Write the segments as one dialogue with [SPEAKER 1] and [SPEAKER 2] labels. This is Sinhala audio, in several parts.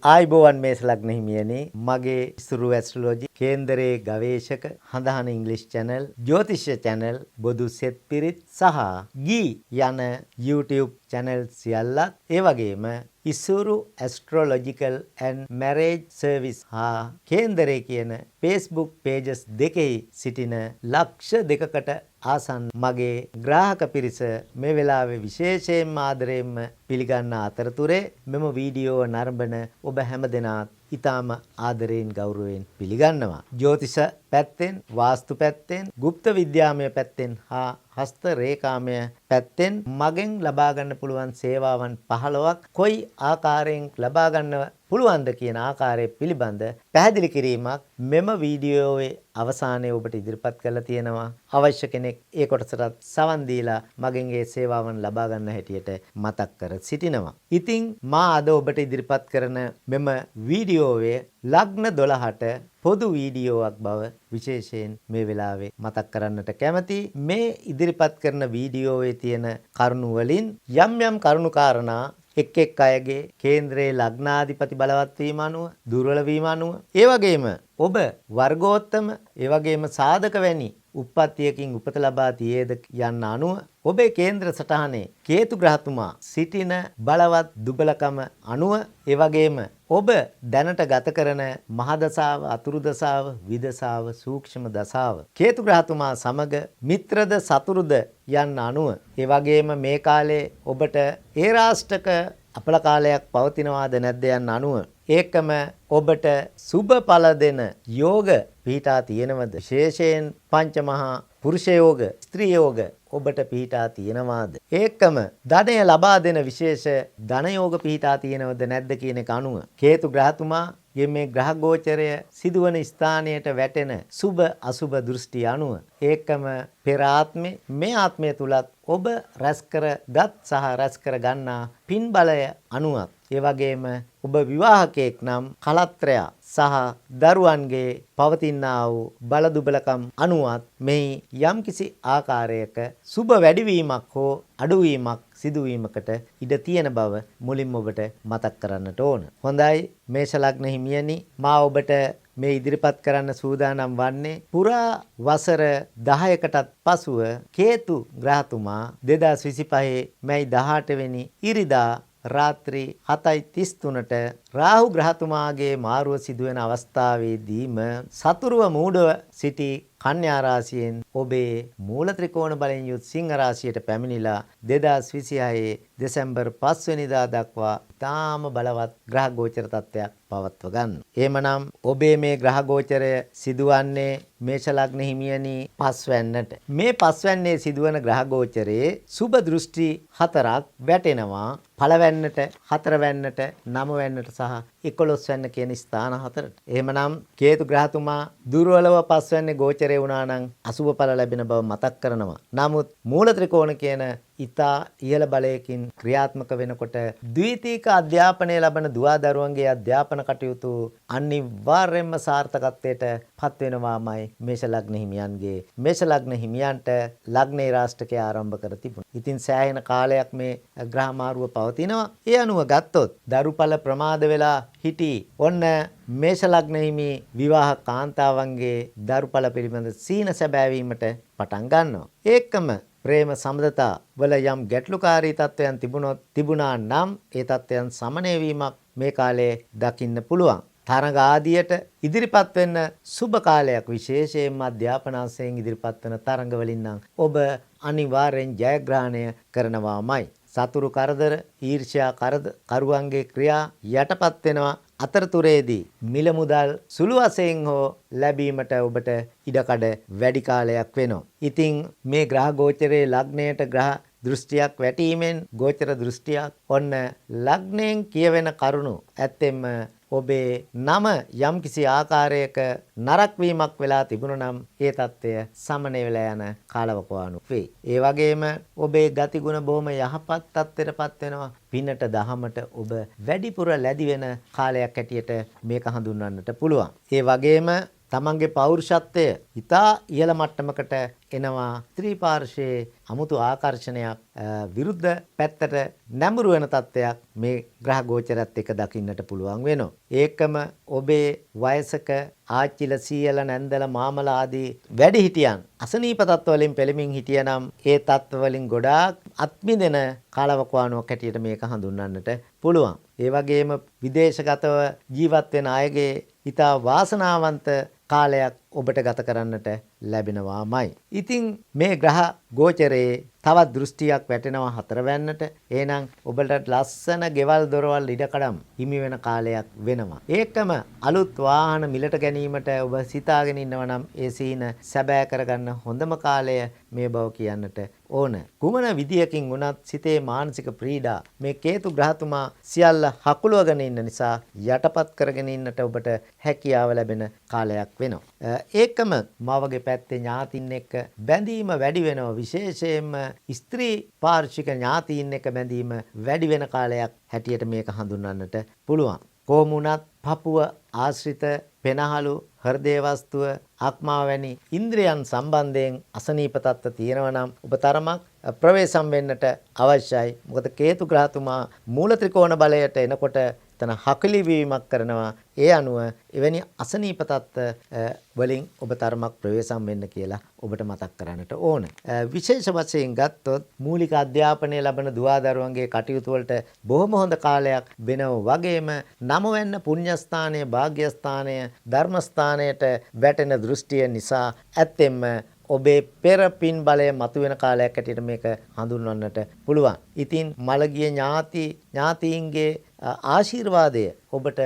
[SPEAKER 1] ආයිබෝවන් මේස ලග්න හිමියනි මගේ ඉසුරු ඇස්ට්‍රොලොජි කේන්දරයේ ගවේෂක හඳහන ඉංග්‍රීසි channel ජ්‍යොතිෂ channel බොදු සෙත් පිරිත් සහ ගී යන YouTube channel සියල්ලත් ඒ වගේම ඉසුරු ඇස්ට්‍රොලොජිකල් and marriage service හා කේන්දරයේ කියන Facebook pages දෙකෙහි සිටින ලක්ෂ දෙකකට ආසන්න මගේ ග්‍රාහක පිරිස මේ වෙලාවේ විශේෂයෙන්ම ආදරයෙන්ම පිළිගන්න අතරතුරේ මෙම වීඩියෝ නරඹන ඔබ හැමදෙනාත් ඊටාම ආදරයෙන් ගෞරවයෙන් පිළිගන්නවා. ජ්‍යොතිෂ පැත්තෙන්, වාස්තු පැත්තෙන්, গুপ্ত විද්‍යාමය පැත්තෙන් හා හස්ත රේඛාමය පැත්තෙන් මගෙන් ලබා ගන්න පුළුවන් සේවාවන් 15ක් කොයි ආකාරයෙන් ලබා ගන්න පුළුවන්ද කියන ආකාරය පිළිබඳ පැහැදිලි කිරීමක් මෙම වීඩියෝවේ අවසානයේ ඔබට ඉදිරිපත් කරලා තියෙනවා. අවශ්‍ය කෙනෙක් ඒ කොටසට සවන් දීලා මගෙන් ඒ සේවාවන් ලබා ගන්න හැටියට මතක් කර සිටිනවා. ඉතින් මා අද ඔබට ඉදිරිපත් කරන මෙම වීඩියෝවේ ලග්න 12ට පොදු වීඩියෝවක් බව විශේෂයෙන් මේ වෙලාවේ මතක් කරන්නට කැමැති. මේ ඉදිරිපත් කරන වීඩියෝවේ තියෙන කරුණු වලින් යම් කරුණු කාරණා එක් අයගේ කේන්ද්‍රයේ ලග්නාධිපති බලවත් වීම අනුව දුර්වල වීම අනුව ඒ වගේම ඔබ වර්ගෝත්තම ඒ වගේම සාධක වැනි උප්පත්තියකින් උපත ලබා තියේද යන්න අනුව ඔබේ කේන්ද්‍ර සටහනේ කේතු ග්‍රහතුමා සිටින බලවත් දුබලකම අනුව ඒ වගේම ඔබ දැනට ගත කරන මහදසාව අතුරු දසාව විදසාව සූක්ෂම දසාව කේතු ග්‍රහතුමා සමග මිත්‍රද සතුරුද යන්න අනුව ඒ වගේම මේ කාලේ ඔබට ඒ රාෂ්ටක අපල කාලයක් පවතිනවාද නැද්ද යන්න අනුව ඒකම ඔබට සුබ ඵල දෙන යෝග පිහිටා තියෙනවද විශේෂයෙන් පංචමහා පුරුෂ යෝග ස්ත්‍රී යෝග ඔබට පිහිටා තියෙනවාද ඒකම ධනය ලබා දෙන විශේෂ ධන යෝග පිහිටා තියෙනවද නැද්ද කියන එක අනුව කේතු ග්‍රහතුමා මේ ග්‍රහ ගෝචරය සිදුවන ස්ථානයට වැටෙන සුබ අසුබ දෘෂ්ටි අනුව ඒකම පෙර ආත්මේ මේ ආත්මය තුලත් ඔබ රැස් කරගත් සහ රැස් කර ගන්නා පින් බලය අනුවත් ඒ වගේම ඔබ විවාහකයෙක් නම් කලත්‍රය සහ දරුවන්ගේ පවතිනා වූ බල දුබලකම් අනුවත් මේ යම්කිසි ආකාරයක සුබ වැඩිවීමක් හෝ අඩුවීමක් සිදුවීමකට ඉඩ තියෙන බව මුලින්ම ඔබට මතක් කරන්නට ඕන. හොඳයි මේෂ ලග්න හිමියනි මා ඔබට මේ ඉදිරිපත් කරන්න සූදානම් වන්නේ පුරා වසර 10කටත් පසුව කේතු ග්‍රහතුමා 2025 මැයි 18 වෙනි ඉරිදා රාත්‍රී 7:33ට රාහු ග්‍රහතුමාගේ මාරුව සිදුවෙන අවස්ථාවේදීම සතුරුව මූඩව සිටි කන්‍යා රාශියෙන් ඔබේ මූල ත්‍රිකෝණ බලයෙන් යුත් සිංහ රාශියට පැමිණිලා 2026 දෙසැම්බර් 5 වෙනිදා දක්වා තාම බලවත් ග්‍රහ ගෝචර තත්ත්වයක් පවත්ව ගන්න. එහෙමනම් ඔබේ මේ ග්‍රහ ගෝචරය සිදුවන්නේ මේෂ ලග්න හිමියනි පස්වැන්නට. මේ පස්වැන්නේ සිදුවන ග්‍රහ ගෝචරයේ සුබ දෘෂ්ටි 4ක් වැටෙනවා. පළවැන්නට, හතරවැන්නට, නවවැන්නට සහ 11 වැන්න කියන ස්ථාන 4ට. එහෙමනම් කේතු ග්‍රහතුමා දුර්වලව පස්වැන්නේ ගෝචරය වුණා නම් අසුබ ඵල ලැබෙන බව මතක් කරනවා. නමුත් මූල ත්‍රිකෝණ කියන ඉතා ඉහළ බලයකින් ක්‍රියාත්මක වෙනකොට ද්විතීක අධ්‍යාපනය ලබන දුවා දරුවන්ගේ අධ්‍යාපන කටයුතු අනිවාර්යයෙන්ම සාර්ථකත්වයට පත් වෙනවාමයි මේෂ ලග්න හිමියන්ගේ. මේෂ ලග්න හිමියන්ට ලග්නේ රාෂ්ටකය ආරම්භ කර තිබුණා. ඉතින් සෑහෙන කාලයක් මේ ග්‍රහ මාරුව පවතිනවා. ඒ අනුව ගත්තොත් දරුඵල ප්‍රමාද වෙලා හිටි ඔන්න මේෂ ලග්න හිමි විවාහ කාන්තාවන්ගේ දරුඵල පිළිබඳ සීන සැබෑවීමට පටන් ගන්නවා. ඒකම ප්‍රේම සම්බන්ධතා වල යම් ගැටලුකාරී තත්වයන් තිබුණා නම් ඒ තත්වයන් සමනය වීමක් මේ කාලේ දකින්න පුළුවන්. තරඟ ආදියට ඉදිරිපත් වෙන්න සුබ කාලයක් විශේෂයෙන්ම අධ්‍යාපනාංශයෙන් ඉදිරිපත් වෙන තරඟ වලින් නම් ඔබ අනිවාර්යෙන් ජයග්‍රහණය කරනවාමයි. සතුරු කරදර, ඊර්ෂ්‍යා කරුවන්ගේ ක්‍රියා යටපත් වෙනවා. අතරතුරේදී මිල මුදල් සුළු වශයෙන් හෝ ලැබීමට ඔබට ඉඩකඩ වැඩි කාලයක් වෙනවා. ඉතින් මේ ග්‍රහ ගෝචරයේ ලග්නයට ග්‍රහ දෘෂ්ටියක් වැටීමෙන් ගෝචර දෘෂ්ටියක් ඔන්න ලග්නයෙන් කියවෙන කරුණු ඇත්තෙන්ම ඔබේ නම යම්කිසි ආකාරයක නරක වීමක් වෙලා තිබුණා නම් ඒ தත්ත්වය සමනය වෙලා යන කාලවකවානුක් වේ. ඒ වගේම ඔබේ ගතිගුණ බොහොම යහපත් තත්ත්වයටපත් වෙනවා. පිනට දහමට ඔබ වැඩිපුර ලැබි වෙන කාලයක් හැටියට මේක හඳුන්වන්නට පුළුවන්. ඒ වගේම තමන්ගේ පෞරුෂත්වය ඉතා ඉහළ මට්ටමකට එනවා. ස්ත්‍රී පාර්ශ්වයේ අමුතු ආකර්ෂණයක් විරුද්ධ පැත්තට නැඹුරු වෙන තත්ත්වයක් මේ ග්‍රහ ගෝචරයත් එක්ක දකින්නට පුළුවන් වෙනවා. ඒකම ඔබේ වයසක ආච්චිල සීයල නැන්දල මාමල ආදී වැඩිහිටියන් අසනීප තත්ත්ව වලින් පෙළමින් හිටියනම් ඒ තත්ත්ව වලින් ගොඩාක් අත්මිදෙන කාලවකවානුවක් හැටියට මේක හඳුන්වන්නට පුළුවන්. ඒ වගේම විදේශගතව ජීවත් වෙන අයගේ ඉතා වාසනාවන්ත කාලයක් ඔබට ගත කරන්නට ලැබෙනවාමයි. ඉතින් මේ ග්‍රහ ගෝචරයේ තවත් දෘෂ්ටියක් වැටෙනවා 4 වැන්නට. එහෙනම් ඔබට ලස්සන ගෙවල් දොරවල් ඉඩකඩම් හිමි වෙන කාලයක් වෙනවා. ඒකම අලුත් වාහන මිලට ගැනීමට ඔබ සිතාගෙන ඉන්නවා නම් ඒ සීන සැබෑ කරගන්න හොඳම කාලය මේ බව කියන්නට ඕන. කුමන විදියකින් වුණත් සිතේ මානසික පීඩා මේ කේතු ග්‍රහතුමා සියල්ල හකුලවගෙන ඉන්න නිසා යටපත් කරගෙන ඉන්නට ඔබට හැකියාව ලැබෙන කාලයක් වෙනවා. ඒකම මවගේ පැත්තේ ඥාතින් එක්ක බැඳීම වැඩි වෙනවා. විශේෂයෙන්ම ස්ත්‍රී පාර්ශ්වික ඥාතීන් එක්ක බැඳීම වැඩි වෙන කාලයක් හැටියට මේක හඳුන්වන්නට පුළුවන්. කොහොම වුණත් පපුව ආශ්‍රිත පෙනහළු හෘදේ වස්තුව ආත්මා වැනි ඉන්ද්‍රයන් සම්බන්ධයෙන් අසනීප තත්ත්ව තියෙනවා නම් ඔබ තරමක් ප්‍රවේශම් වෙන්නට අවශ්‍යයි. මොකද කේතු ග්‍රහතුමා මූල ත්‍රිකෝණ බලයට එනකොට තන හකලි වීමක් කරනවා. ඒ අනුව එවැනි අසනීප තත්ත්ව වලින් ඔබ තරමක් ප්‍රවේශම් වෙන්න කියලා ඔබට මතක් කරන්නට ඕන. විශේෂ වශයෙන් ගත්තොත් මූලික අධ්‍යාපනය ලබන දුවදරුවන්ගේ කටයුතු වලට බොහොම හොඳ කාලයක් වෙනව වගේම නම වෙන්න පුණ්‍යස්ථානය, භාග්‍යස්ථානය, ධර්මස්ථානයට වැටෙන දෘෂ්ටිය නිසා ඇත්තෙන්ම ඔබේ පෙර පින් බලය මතුවෙන කාලයක් හැටියට මේක හඳුන්වන්නට පුළුවන්. ඉතින් මළගිය ඥාතීන්ගේ ආශිර්වාදය ඔබට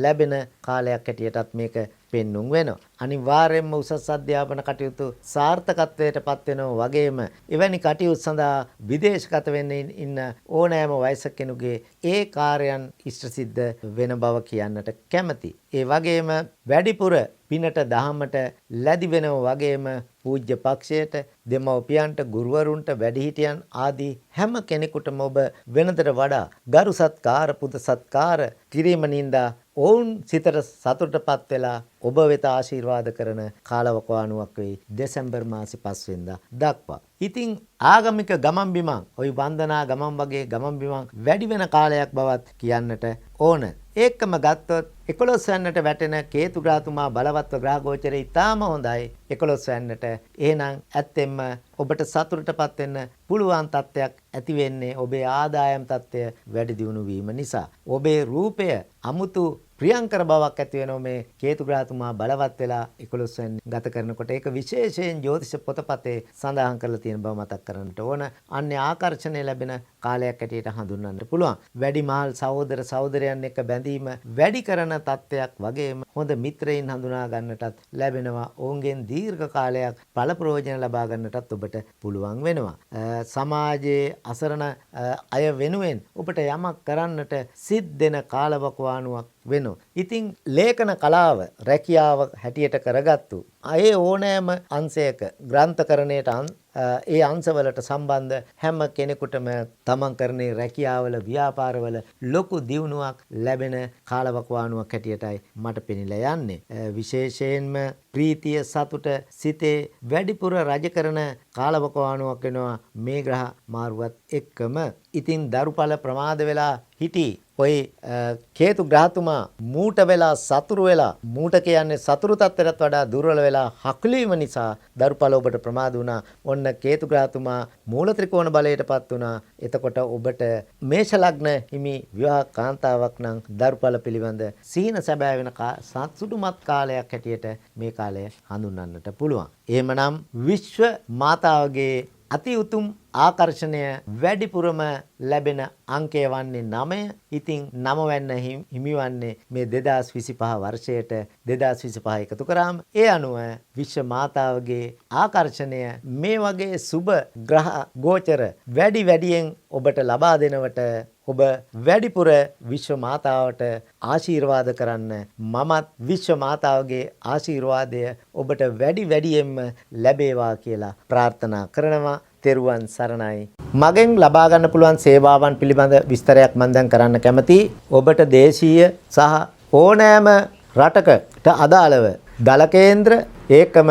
[SPEAKER 1] ලැබෙන කාලයක් හැටියටත් මේක පෙන්눔 වෙනවා. අනිවාර්යයෙන්ම උසස් අධ්‍යාපන කටයුතු සාර්ථකත්වයට පත් වෙනවා වගේම එවැනි කටයුතු සඳහා විදේශගත වෙන්න ඉන්න ඕනෑම වයසක කෙනෙකුගේ ඒ කාර්යයන් ඉෂ්ට සිද්ධ වෙන බව කියන්නට කැමැති. ඒ වගේම වැඩිපුර පිනට දහමට ලැබි වෙනවා වගේම පූජ්‍ය පක්ෂයට, දෙමව්පියන්ට, ගුරුවරුන්ට, වැඩිහිටියන් ආදී හැම කෙනෙකුටම ඔබ වෙනදට වඩා ගරු සත්කාර, පුද සත්කාර කිරීම නින්දා ඔවුන් සිතට සතුටටපත් වෙලා ඔබ වෙත ආශිර්වාද කරන කාලවකවානුවක් වෙයි දෙසැම්බර් මාසේ 5 වෙනිදා දක්වා. ඉතින් ආගමික ගමන් බිමන් ওই වන්දනා ගමන් වගේ ගමන් බිමන් වැඩි වෙන කාලයක් බවත් කියන්නට ඕන. ඒකම ගත්තොත් 11 වෙනිට වැටෙන කේතු ග්‍රහතුමා බලවත්ව ග්‍රහ ගෝචරය ඉතාම හොඳයි 11 වෙනිට. එහෙනම් ඇත්තෙන්ම ඔබට සතුටටපත් වෙන්න පුළුවන් තත්ත්වයක් ඇති වෙන්නේ ඔබේ ආදායම් තත්ත්වය වැඩි දියුණු වීම නිසා. ඔබේ රූපය අමුතු ප්‍රියංකර බවක් ඇති වෙනවා මේ කේතු ග්‍රහතුමා බලවත් වෙලා 11 වෙනි ගත කරනකොට. ඒක විශේෂයෙන් ජ්‍යොතිෂ පොතපතේ සඳහන් කරලා තියෙන බව මතක් කරගන්නට ඕන. අන්නේ ආකර්ෂණය ලැබෙන කාලයක් ඇටියට හඳුන්වන්න පුළුවන්. වැඩිමහල් සහෝදර සහෝදරයන් එක්ක බැඳීම වැඩි කරන තත්ත්වයක් වගේම හොඳ මිත්‍රයින් හඳුනා ගන්නටත් ලැබෙනවා. ඔවුන්ගෙන් දීර්ඝ කාලයක් ඵල ප්‍රයෝජන ලබා ගන්නටත් ඔබට පුළුවන් වෙනවා. සමාජයේ අසරණ අය වෙනුවෙන් ඔබට යමක් කරන්නට සිද්ධ කාලවකවානුවක් වෙනවා. ඉතින් ලේඛන කලාව රැකියාව හැටියට කරගත්තු අය ඕනෑම අංශයක ග්‍රන්ථකරණයට ඒ අංශවලට සම්බන්ධ හැම කෙනෙකුටම තමන් කරන රැකියාවල ව්‍යාපාරවල ලොකු දියුණුවක් ලැබෙන කාලවකවානුවක් හැටියටයි මට පෙනිලා යන්නේ. විශේෂයෙන්ම ප්‍රීතිය සතුට සිතේ වැඩිපුර රජ කරන කාලවකවානුවක් වෙනවා මේ ග්‍රහ මාරුවත් එක්කම. ඉතින් දරුඵල ප්‍රමාද වෙලා හිටි ඔය කේතු ග්‍රහතුමා මූට වෙලා සතුරු වෙලා මූට කියන්නේ සතුරු තත්ත්වයට වඩා දුර්වල වෙලා හකුලීම නිසා දරුඵල ඔබට ප්‍රමාද වුණා. ඔන්න කේතු ග්‍රහතුමා මූල ත්‍රිකෝණ බලයටපත් වුණා. එතකොට ඔබට මේෂ ලග්න හිමි විවාහ කාන්තාවක් නම් දරුඵල පිළිබඳ සීන සැබෑ වෙන සතුටුමත් කාලයක් හැටියට මේ කාලය හඳුන්වන්නට පුළුවන්. එහෙමනම් විශ්ව මාතාවගේ අති උතුම් ආකර්ෂණය වැඩිපුරම ලැබෙන අංකය වන්නේ 9. ඉතින් 9 වෙන්න හිමිවන්නේ මේ 2025 වර්ෂයට 2025 එකතු කරාම ඒ අනුව විශ්ව මාතාවගේ ආකර්ෂණය මේ වගේ සුබ ග්‍රහ ගෝචර වැඩියෙන් ඔබට ලබා දෙනවට ඔබ වැඩිපුර විශ්ව මාතාවට ආශිර්වාද කරන්න මමත් විශ්ව මාතාවගේ ආශිර්වාදය ඔබට වැඩියෙන්ම ලැබේවා කියලා ප්‍රාර්ථනා කරනවා. තෙරුවන් සරණයි. මගෙන් ලබා ගන්න පුළුවන් සේවාවන් පිළිබඳ විස්තරයක් මම දැන් කරන්න කැමතියි. ඔබට දේශීය සහ ඕනෑම රටකට අදාළව දල කේන්ද්‍ර ඒකම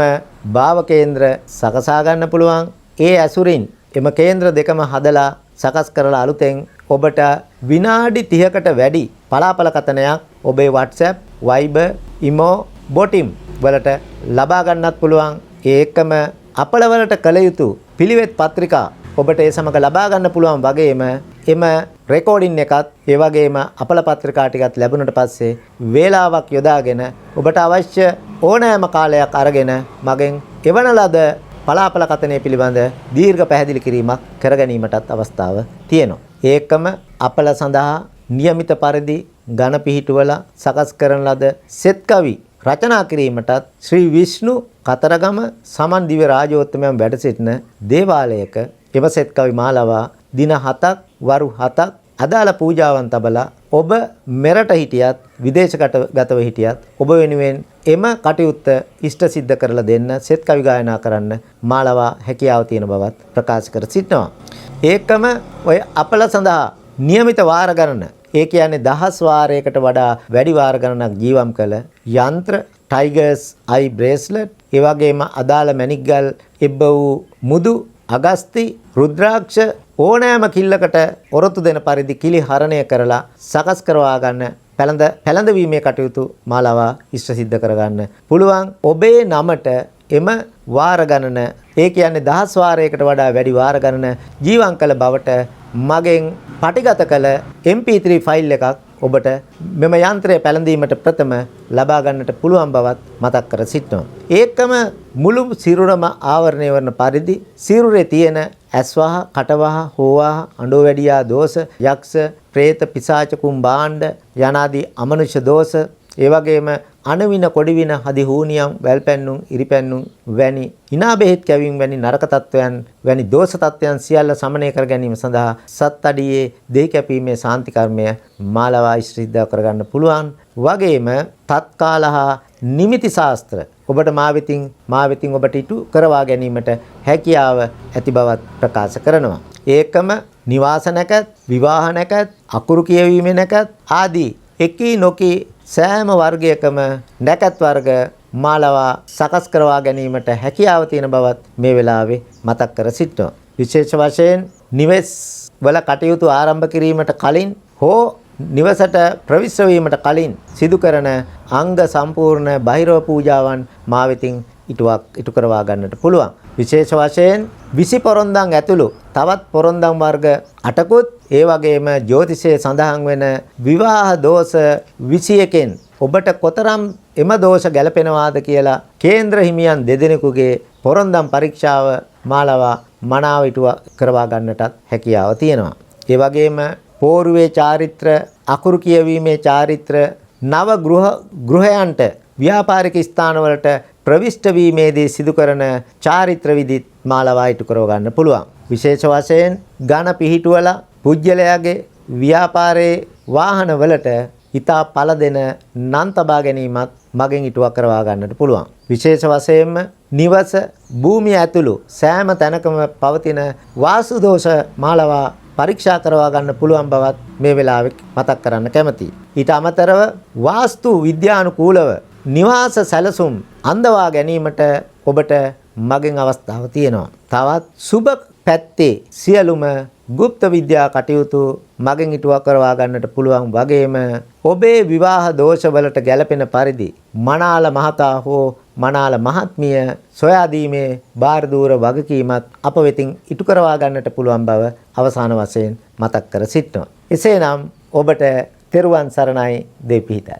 [SPEAKER 1] භාව කේන්ද්‍ර සකසා ගන්න පුළුවන්. ඒ ඇසුරින් එම කේන්ද්‍ර දෙකම හදලා සකස් කරලා අලුතෙන් ඔබට විනාඩි 30කට වැඩි පලාපල කතනයක් ඔබේ WhatsApp, Viber, Imo, Botim වලට ලබා ගන්නත් පුළුවන්. ඒකම අපල වලට කළ යුතු පිළිවෙත් පත්‍රිකා ඔබට ඒ සමග ලබා ගන්න පුළුවන් වගේම එම රෙකෝඩින් එකත් ඒ වගේම අපල පත්‍රිකා ටිකත් ලැබුණට පස්සේ වේලාවක් යොදාගෙන ඔබට අවශ්‍ය ඕනෑම කාලයක් අරගෙන මගෙන් එවන ලද පලාපල කතනය පිළිබඳ දීර්ඝ පැහැදිලි කිරීමක් කර ගැනීමටත් අවස්ථාව තියෙනවා. ඒකම අපල සඳහා નિયમિત පරිදි ඝන පිහිටුවල සකස් කරන ලද සෙත් කවි රචනා කිරීමටත් ශ්‍රී විෂ්ණු කතරගම සමන් දිව්‍ය රාජෝත්තමයන් වැඩ සිටින දේවාලයක එම සෙත් කවි මාලාව දින 7ක් වරු 7ක් අදාළ පූජාවන් තබලා ඔබ මෙරට හිටියත් විදේශගතව හිටියත් ඔබ වෙනුවෙන් එම කටයුත්ත ඉෂ්ට සිද්ධ කරලා දෙන්න සෙත් කවි ගායනා කරන්න මාලාව හැකියාව තියෙන බවත් ප්‍රකාශ කර සිටිනවා. ඒකම ඔය අපල සඳහා નિયમિત වාර ගණන ඒ කියන්නේ 10 වාරයකට වඩා වැඩි වාර ගණනක් ජීවම් කළ යන්ත්‍ර ටයිගර්ස් අයි බ්‍රේස්ලට් ඒ වගේම අදාළ මැණික් ගල් එබ්බ වූ මුදු අගස්ති රුද්‍රාක්ෂ ඕනෑම කිල්ලකට ඔරොත්තු දෙන පරිදි කිලි හරණය කරලා සකස් කරවා ගන්න පැළඳවීමේ කටයුතු මාලාව ඉෂ්ට සිද්ධ කරගන්න පුළුවන්. ඔබේ නමට එම වාර ගණන ඒ කියන්නේ 10 වාරයකට වඩා වැඩි වාර ගණන ජීවම් කළ බවට මගෙන් පටිගත කළ MP3 ෆයිල් එකක් ඔබට මෙම යන්ත්‍රය පැළඳීමට ප්‍රථම ලබා ගන්නට පුළුවන් බවත් මතක් කර සිටිනවා. ඒකම මුළු සිරුරම ආවරණය වන පරිදි සිරුරේ තියෙන ඇස්වහ, කටවහ, හෝවහ, අඬවැඩියා දෝෂ, යක්ෂ, പ്രേත, පිසාච, කුම්භාණ්ඩ යනාදී අමනුෂ්‍ය දෝෂ, ඒ වගේම අනවින කොඩිවින හදි හූනියම් වැල්පැන්නුම් ඉරිපැන්නුම් වැනි හිනා බෙහෙත් කැවීම වැනි නරක තත්වයන් වැනි දෝෂ තත්වයන් සියල්ල සමනය කර ගැනීම සඳහා සත් අඩියේ දෙහි කැපීමේ සාන්ති කර්මය මාලාව ඉෂ්ට කරගන්න පුළුවන්. වගේම තත්කාල හා නිමිති ශාස්ත්‍ර ඔබට මා වෙතින් ඔබට ඉටු කරවා ගැනීමට හැකියාව ඇති බවත් ප්‍රකාශ කරනවා. ඒකම නිවාස නැකත්, විවාහ නැකත්, අකුරු කියවීමේ නැකත් ආදී එකී නොකී සෑම වර්ගයකම නැකත් වර්ග මාලාව සකස් කරවා ගැනීමට හැකියාව තියෙන බවත් මේ වෙලාවේ මතක් කර සිටිනවා. විශේෂ වශයෙන් නිවෙස් වල කටයුතු ආරම්භ කිරීමට කලින් හෝ නිවසට ප්‍රවිෂ්ඨ වීමට කලින් සිදු කරන අංග සම්පූර්ණ බහිරව පූජාවන් මා වෙතින් ඉටු කරවා ගන්නට පුළුවන්. විශේෂ වශයෙන් 20 පොරොන්දම් ඇතුළු තවත් පොරොන්දම් වර්ග 8කුත් ඒ වගේම ජ්‍යොතිෂයේ සඳහන් වෙන විවාහ දෝෂ 21කින් ඔබට කොතරම් එම දෝෂ ගැලපෙනවාද කියලා කේන්ද්‍ර හිමියන් දෙදෙනෙකුගේ පොරොන්දම් පරීක්ෂාව මාලාව මනාව ඉටු කරවා ගන්නටත් හැකියාව තියෙනවා. ඒ වගේම පෝරුවේ චාරිත්‍ර, අකුරු කියවීමේ චාරිත්‍ර, නව ගෘහයන්ට ව්‍යාපාරික ස්ථානවලට ප්‍රවිෂ්ඨ වීමේදී සිදු කරන චාරිත්‍ර විදිත් මාලාව ඉටු කරව ගන්න පුළුවන්. විශේෂ වශයෙන් ඝන පිහිටුවල පුජ්‍යලයාගේ ව්‍යාපාරයේ වාහනවලට හිතා පළ දෙන නම් තබා ගැනීමත් මගෙන් ඉටුවක් කරවා ගන්නට පුළුවන්. විශේෂ වශයෙන්ම නිවස, භූමිය ඇතුළු සෑම තැනකම පවතින වාස්තු දෝෂ මාලාව පරීක්ෂා කරවා ගන්න පුළුවන් බවත් මේ වෙලාවේ මතක් කරන්න කැමතියි. ඊට අමතරව වාස්තු විද්‍යානුකූලව නිවාස සැලසුම් අඳවා ගැනීමට ඔබට මගෙන් අවස්ථාව තියෙනවා. තවත් සුබ පැත්තේ සියලුම গুপ্ত විද්‍යා කටයුතු මගෙන් ඉටුවා කරවා ගන්නට පුළුවන් වගේම ඔබේ විවාහ දෝෂවලට ගැළපෙන පරිදි මනාල මහතා හෝ මනාල මහත්මිය සොයා දීමේ බාරදූර වගකීමත් අප වෙතින් ඉටු කරවා ගන්නට පුළුවන් බව අවසාන වශයෙන් මතක් කර සිටිනවා. එසේනම් ඔබට තෙරුවන් සරණයි දෙපිහිටයි.